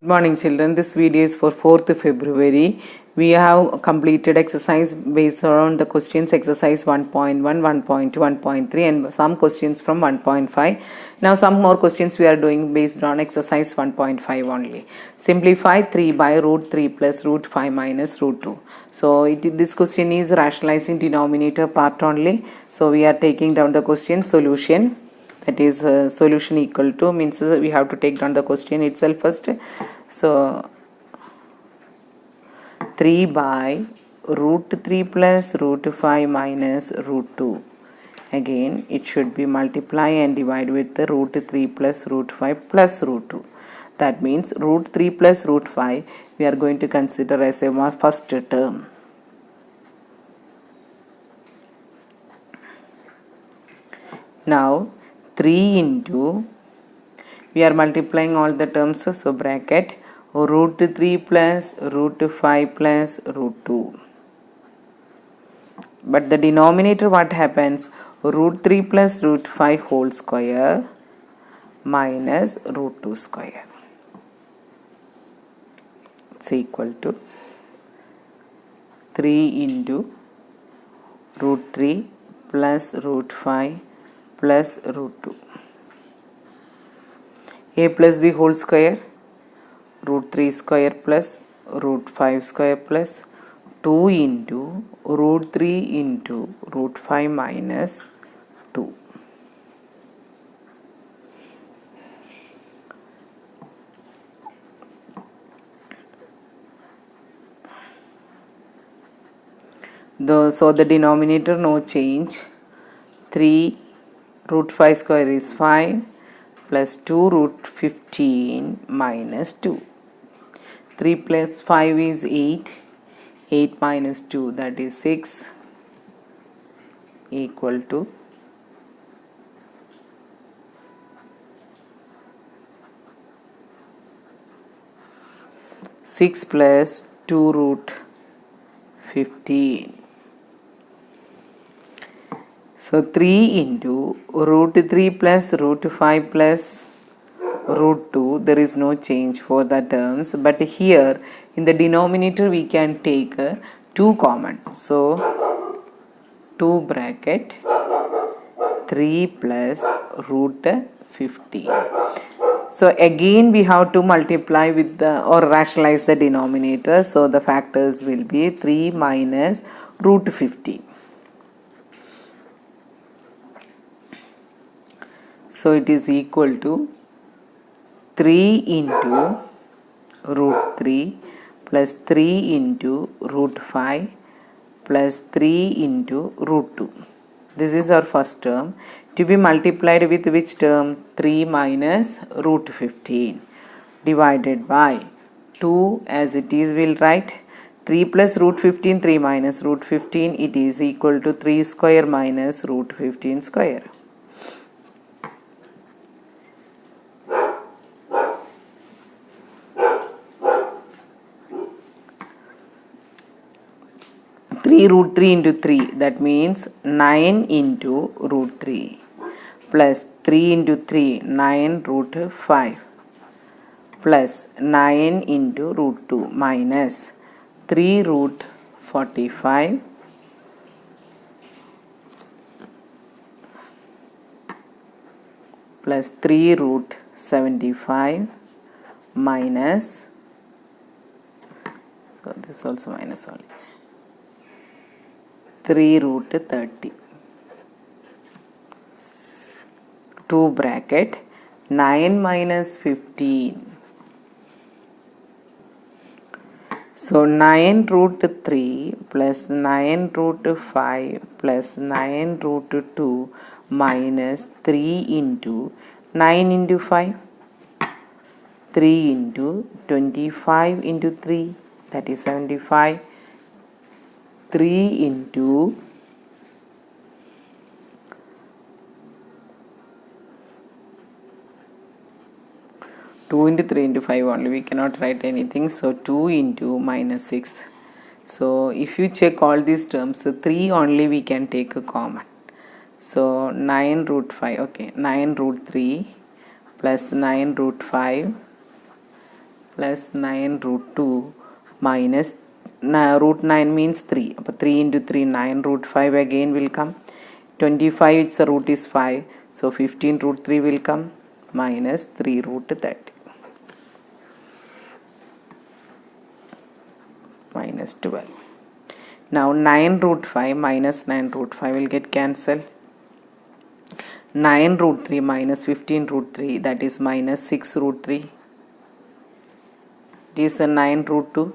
Morning children, this video is for 4th February. We have completed exercise based on the questions exercise 1.1, 1.2, 1.3 and some questions from 1.5. Now some more questions we are doing based on exercise 1.5 only. Simplify 3 by root 3 plus root 5 minus root 2. So this question is rationalizing denominator part only. So we are taking down the question solution. That is solution equal to means we have to take down the question itself first. So 3 by root 3 plus root 5 minus root 2. Again it should be multiply and divide with the root 3 plus root 5 plus root 2. That means root 3 plus root 5 we are going to consider as a first term. Now 3 into, we are multiplying all the terms, so bracket root 3 plus root 5 plus root 2. But the denominator what happens? Root 3 plus root 5 whole square minus root 2 square. It's equal to 3 into root 3 plus root 5 plus root 2. A plus b whole square, root 3 square plus root 5 square plus 2 into root 3 into root 5 minus 2. So the denominator no change. 3 root 5 square is 5 plus 2 root 15 minus 2. 3 plus 5 is 8. 8 minus 2 that is 6 equal to 6 plus 2 root 15. So 3 into root 3 plus root 5 plus root 2, there is no change for the terms, but here in the denominator we can take 2 common. So 2 bracket 3 plus root 15. So again we have to multiply with the or rationalize the denominator. So the factors will be 3 minus root 15. So it is equal to 3 into root 3 plus 3 into root 5 plus 3 into root 2. This is our first term. To be multiplied with which term? 3 minus root 15 divided by 2 as it is will write 3 plus root 15, 3 minus root 15, it is equal to 3 square minus root 15 square. Root 3 into 3, that means 9 into root 3 plus 3 into 3, 9 root 5 plus 9 into root 2 minus 3 root 45 plus 3 root 75 minus, so this also minus only, 3 root 30. 2 bracket 9 minus 15. So 9 root 3 plus 9 root 5 plus 9 root 2 minus 3 into 9 into 5. 3 into 25 into 3, that is 75. 3 into 2 into 3 into 5 only, we cannot write anything, so 2 into minus 6. So if you check all these terms, 3 only we can take a common. So 9 root 5, okay, 9 root 3 plus 9 root 5 plus 9 root 2 minus root 9 means 3. 3 into 3, 9 root 5 again will come. 25, its root is 5. So 15 root 3 will come minus 3 root 30 minus 12. Now 9 root 5 minus 9 root 5 will get cancelled. 9 root 3 minus 15 root 3, that is minus 6 root 3. It is 9 root 2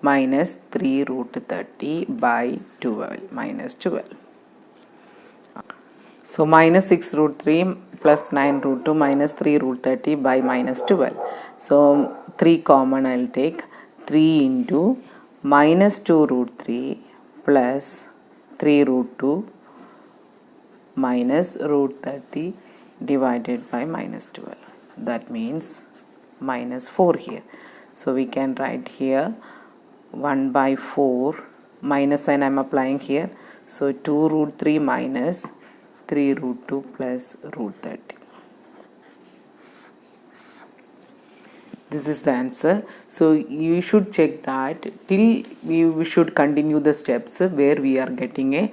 minus 3 root 30 by 12 minus 12. So minus 6 root 3 plus 9 root 2 minus 3 root 30 by minus 12. So 3 common I will take. 3 into minus 2 root 3 plus 3 root 2 minus root 30 divided by minus 12. That means minus 4 here. So we can write here 1 by 4 minus sign I am applying here. So 2 root 3 minus 3 root 2 plus root 30. This is the answer. So you should check that till we should continue the steps where we are getting a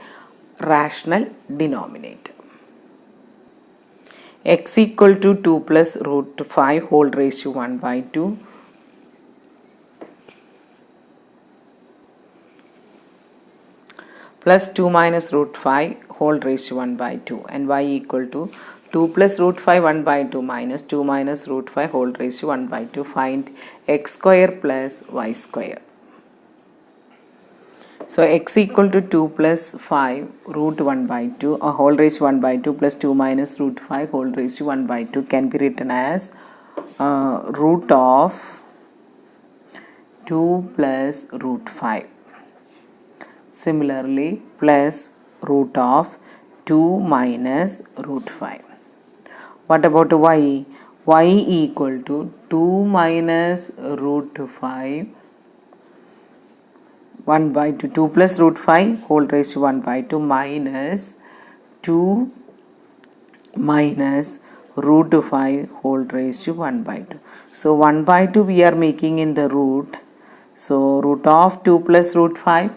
rational denominator. X equal to 2 plus root 5 whole raised to 1 by 2 plus 2 minus root 5 whole raised to 1 by 2, and y equal to 2 plus root 5 1 by 2 minus 2 minus root 5 whole raised to 1 by 2. Find x square plus y square. So x equal to 2 plus 5 root 1 by 2 or whole raised to 1 by 2 plus 2 minus root 5 whole raised to 1 by 2 can be written as root of 2 plus root 5. Similarly, plus root of 2 minus root 5. What about y? Y equal to 2 minus root 5 1 by 2, 2 plus root 5 whole raised to 1 by 2 minus 2 minus root 5 whole raised to 1 by 2. So 1 by 2 we are making in the root. So root of 2 plus root 5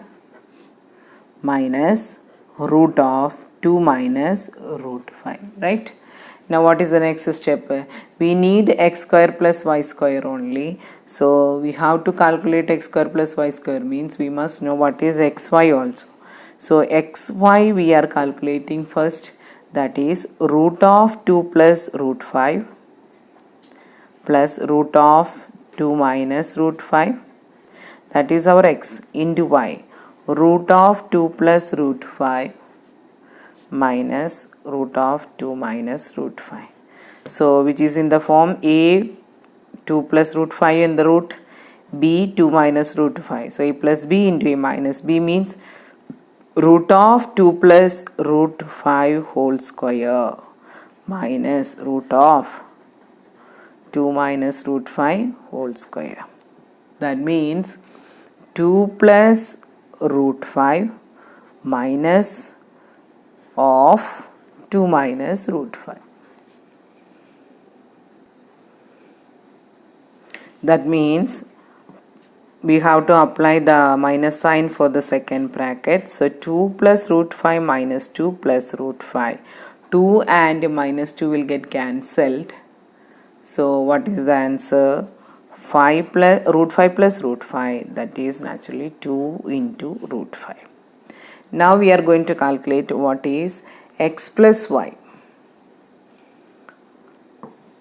minus root of 2 minus root 5, right? Now what is the next step? We need x square plus y square only. So we have to calculate x square plus y square means we must know what is xy also. So xy we are calculating first, that is root of 2 plus root 5 plus root of 2 minus root 5, that is our x, into y, root of 2 plus root 5 minus root of 2 minus root 5. So which is in the form a 2 plus root 5 in the root, b 2 minus root 5. So a plus b into a minus b means root of 2 plus root 5 whole square minus root of 2 minus root 5 whole square. That means 2 plus root 5 minus of 2 minus root 5. That means we have to apply the minus sign for the second bracket. So 2 plus root 5 minus 2 plus root 5. 2 and minus 2 will get cancelled. So what is the answer? 5 plus root 5 plus root 5, that is naturally 2 into root 5. Now we are going to calculate what is x plus y.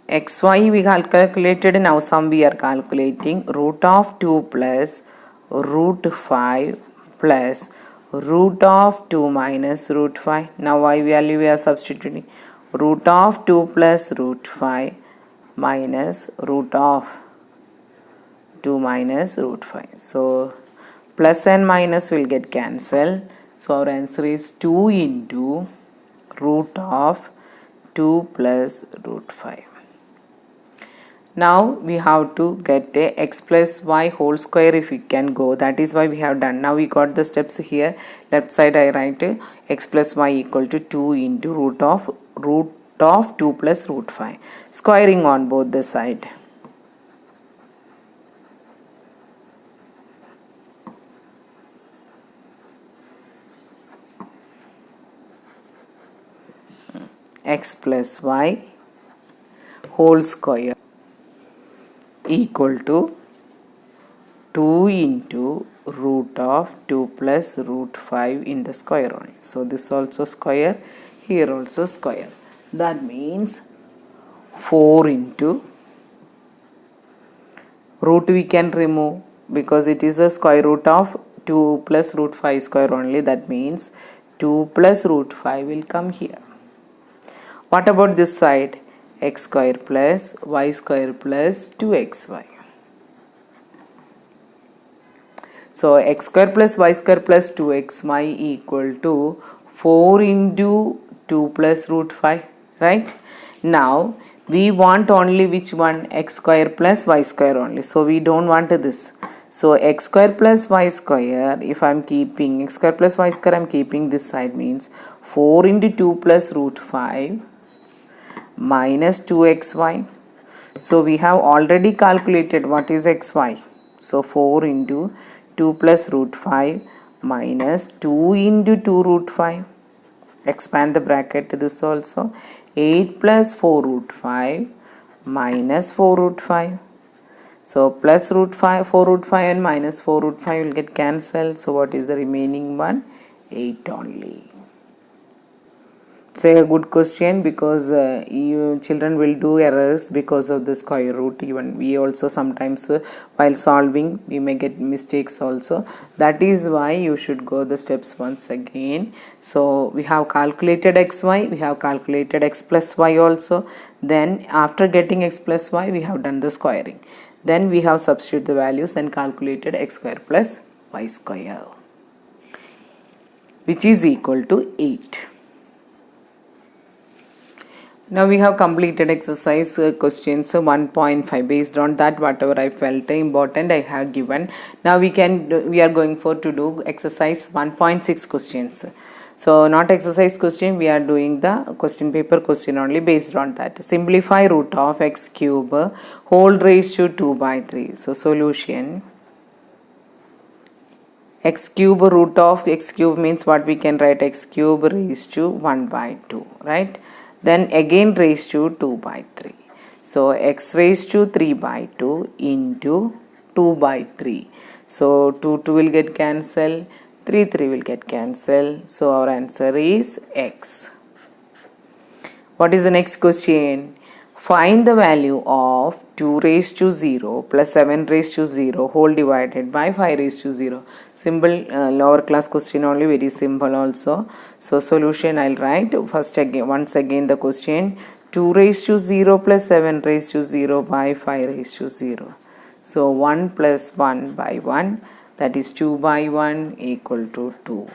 xy we calculated, now sum we are calculating root of 2 plus root 5 plus root of 2 minus root 5. Now y value we are substituting, root of 2 plus root 5 minus root of 2 minus root 5. So plus and minus will get cancelled. So our answer is 2 into root of 2 plus root 5. Now we have to get a x plus y whole square if we can go. That is why we have done. Now we got the steps here. Left side I write x plus y equal to 2 into root of 2 plus root 5. Squaring on both the side. x plus y whole square equal to 2 into root of 2 plus root 5 in the square only. So this also square, here also square. That means 4 into root we can remove because it is the square root of 2 plus root 5 square only. That means 2 plus root 5 will come here. What about this side? X square plus y square plus 2xy. So x square plus y square plus 2xy equal to 4 into 2 plus root 5, right? Now we want only which one? X square plus y square only. So we don't want this. So x square plus y square, if I am keeping x square plus y square, I am keeping this side, means 4 into 2 plus root 5 minus 2xy. So we have already calculated what is xy. So 4 into 2 plus root 5 minus 2 into 2 root 5. Expand the bracket to this also. 8 plus 4 root 5 minus 4 root 5. So plus root 5, 4 root 5 and minus 4 root 5 will get cancelled. So what is the remaining one? 8 only. It's a good question because you children will do errors because of the square root. Even we also sometimes while solving we may get mistakes also. That is why you should go the steps once again. So we have calculated xy, we have calculated x plus y also. Then after getting x plus y, we have done the squaring. Then we have substituted the values and calculated x square plus y square, which is equal to 8. Now we have completed exercise questions 1.5. Based on that, whatever I felt important I have given. Now we are going to do exercise 1.6 questions. So not exercise question, we are doing the question paper question only. Based on that, simplify root of x cube whole raised to 2 by 3. So solution, x cube root of x cube means what we can write? X cube raised to 1 by 2, right? Then again raised to 2 by 3. So x raised to 3 by 2 into 2 by 3. So 2 will get cancelled, 3 will get cancelled. So our answer is x. What is the next question? Find the value of 2 raised to 0 plus 7 raised to 0 whole divided by 5 raised to 0. Simple lower class question only, very simple also. So solution I'll write once again the question. 2 raised to 0 plus 7 raised to 0 by 5 raised to 0. So 1 plus 1 by 1, that is 2 by 1 equal to 2.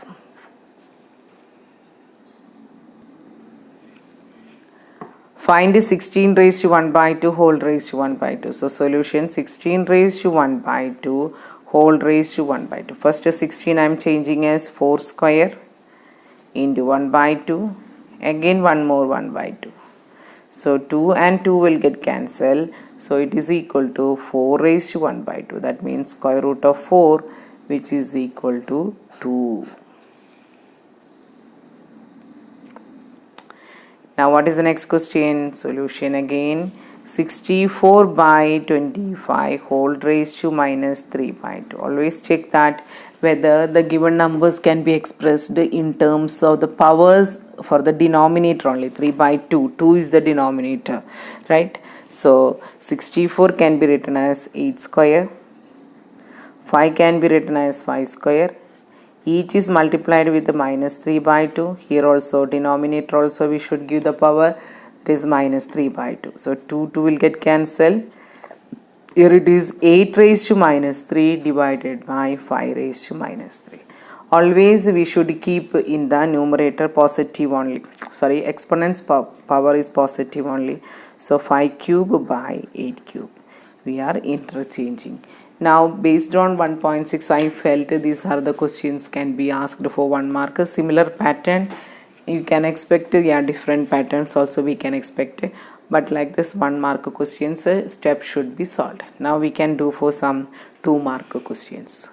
Find 16 raised to 1 by 2 whole raised to 1 by 2. So solution, 16 raised to 1 by 2 whole raised to 1 by 2. First 16 I am changing as 4 square into 1 by 2. Again one more 1 by 2. So 2 and 2 will get cancelled. So it is equal to 4 raised to 1 by 2. That means square root of 4, which is equal to 2. Now what is the next question? Solution again. 64 by 25 whole raised to minus 3 by 2. Always check that whether the given numbers can be expressed in terms of the powers for the denominator only. 3 by 2. 2 is the denominator, right? So 64 can be written as 8 square. 5 can be written as 5 square. Each is multiplied with the minus 3 by 2. Here also denominator also we should give the power. It is minus 3 by 2. So 2 will get cancelled. Here it is 8 raised to minus 3 divided by 5 raised to minus 3. Always we should keep in the numerator positive only. Sorry, exponent's power is positive only. So 5 cube by 8 cube. We are interchanging. Now based on 1.6 I felt these are the questions can be asked for 1 mark. A similar pattern you can expect, different patterns also we can expect, but like this 1 mark questions step should be solved. Now we can do for some 2 mark questions.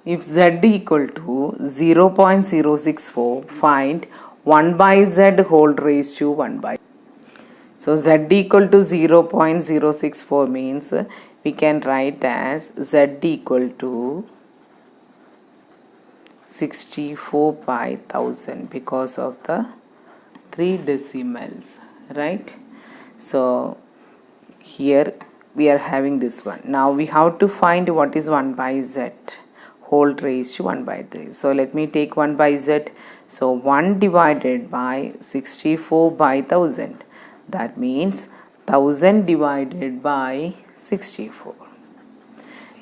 If z equal to 0.064, find 1 by z whole raised to 1 by. So z equal to 0.064 means we can write as z equal to 64 by 1000 because of the 3 decimals, right? So here we are having this one. Now we have to find what is 1 by z whole raised to 1 by 3. So let me take 1 by z. So 1 divided by 64 by 1000. That means 1000 divided by 64.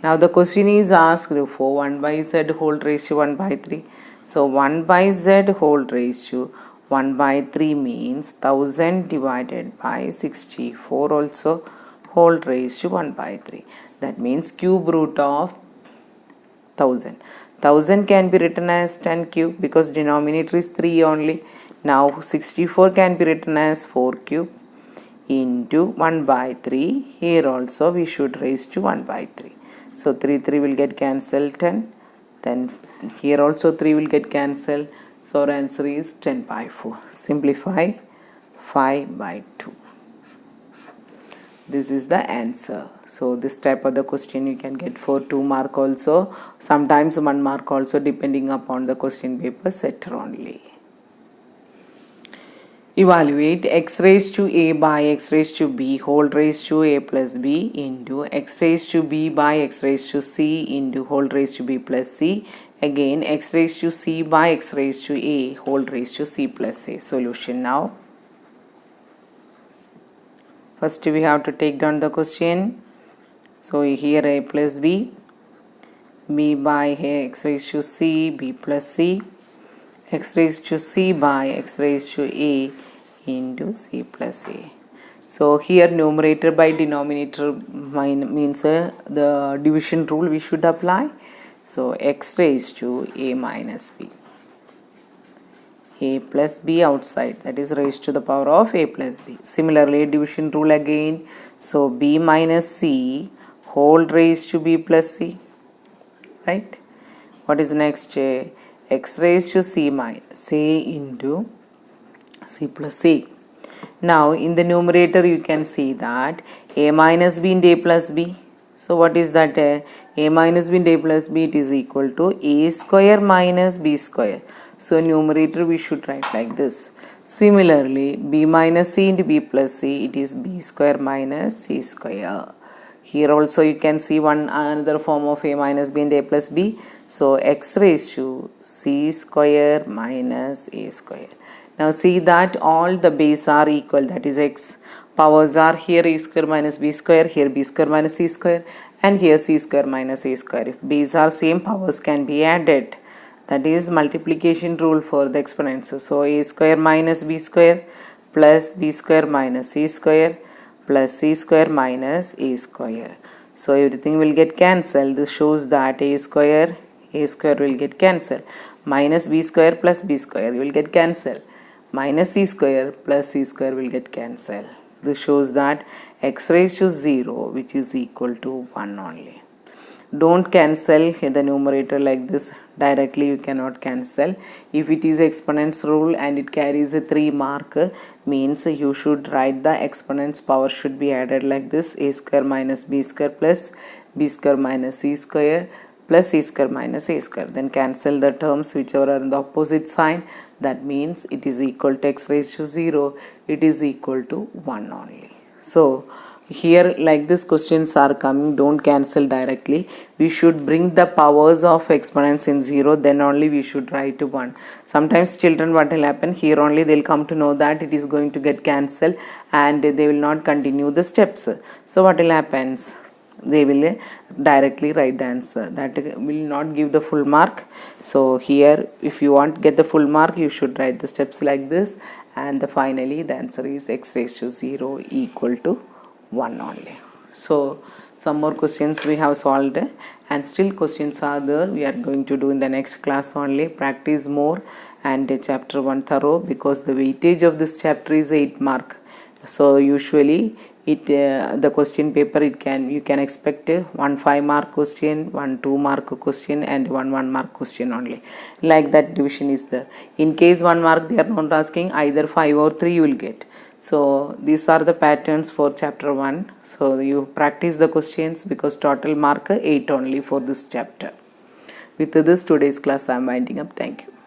Now the question is asked for 1 by z whole raised to 1 by 3. So 1 by z whole raised to 1 by 3 means 1000 divided by 64 also whole raised to 1 by 3. That means cube root of 1000. 1000 can be written as 10 cube because denominator is 3 only. Now 64 can be written as 4 cube into 1 by 3. Here also we should raise to 1 by 3. So 3 will get cancelled 10. Then here also 3 will get cancelled. So our answer is 10 by 4. Simplify 5 by 2. This is the answer. So this type of the question you can get for 2 mark also. Sometimes 1 mark also depending upon the question paper set only. Evaluate x raised to a by x raised to b whole raised to a plus b into x raised to b by x raised to c into whole raised to b plus c. Again x raised to c by x raised to a whole raised to c plus a. Solution now. First we have to take down the question. So here a plus b, b by x raised to c, b plus c, x raised to c by x raised to a into c plus a. So here numerator by denominator means the division rule we should apply. So x raised to a minus b, a plus b outside, that is raised to the power of a plus b. Similarly division rule again. So b minus c whole raised to b plus c, right? What is next? X raised to c minus a into c plus a. Now in the numerator you can see that a minus b into a plus b. So what is that? A minus b into a plus b, it is equal to a square minus b square. So numerator we should write like this. Similarly b minus c into b plus c, it is b square minus c square. Here also you can see another form of a minus b into a plus b. So x raised to c square minus a square. Now see that all the base are equal, that is x powers are here a square minus b square, here b square minus c square, and here c square minus a square. If base are same, powers can be added. That is multiplication rule for the exponents. So a square minus b square plus b square minus c square plus c square minus a square. So everything will get cancelled. This shows that a square will get cancelled. Minus b square plus b square will get cancelled. Minus c square plus c square will get cancelled. This shows that x raised to 0 which is equal to 1 only. Don't cancel the numerator like this directly, you cannot cancel. If it is exponents rule and it carries a 3 mark, means you should write the exponents power should be added like this: a square minus b square plus b square minus c square plus c square minus a square. Then cancel the terms whichever are in the opposite sign. That means it is equal to x raised to 0, it is equal to 1 only. So here like this questions are coming, don't cancel directly. We should bring the powers of exponents in 0, then only we should write 1. Sometimes children, what will happen, here only they will come to know that it is going to get cancelled and they will not continue the steps. So what will happen? They will directly write the answer. That will not give the full mark. So here if you want to get the full mark, you should write the steps like this, and finally the answer is x raised to 0 equal to 1 only. So some more questions we have solved, and still questions are there. We are going to do in the next class only. Practice more and chapter 1 thorough, because the weightage of this chapter is 8 mark. So usually the question paper you can expect 1 5-mark question, 1 2-mark question, and 1 1-mark question only. Like that division is there. In case 1 mark they are not asking, either 5 or 3 you will get. So these are the patterns for chapter 1. So you practice the questions, because total mark 8 only for this chapter. With this today's class I am winding up. Thank you.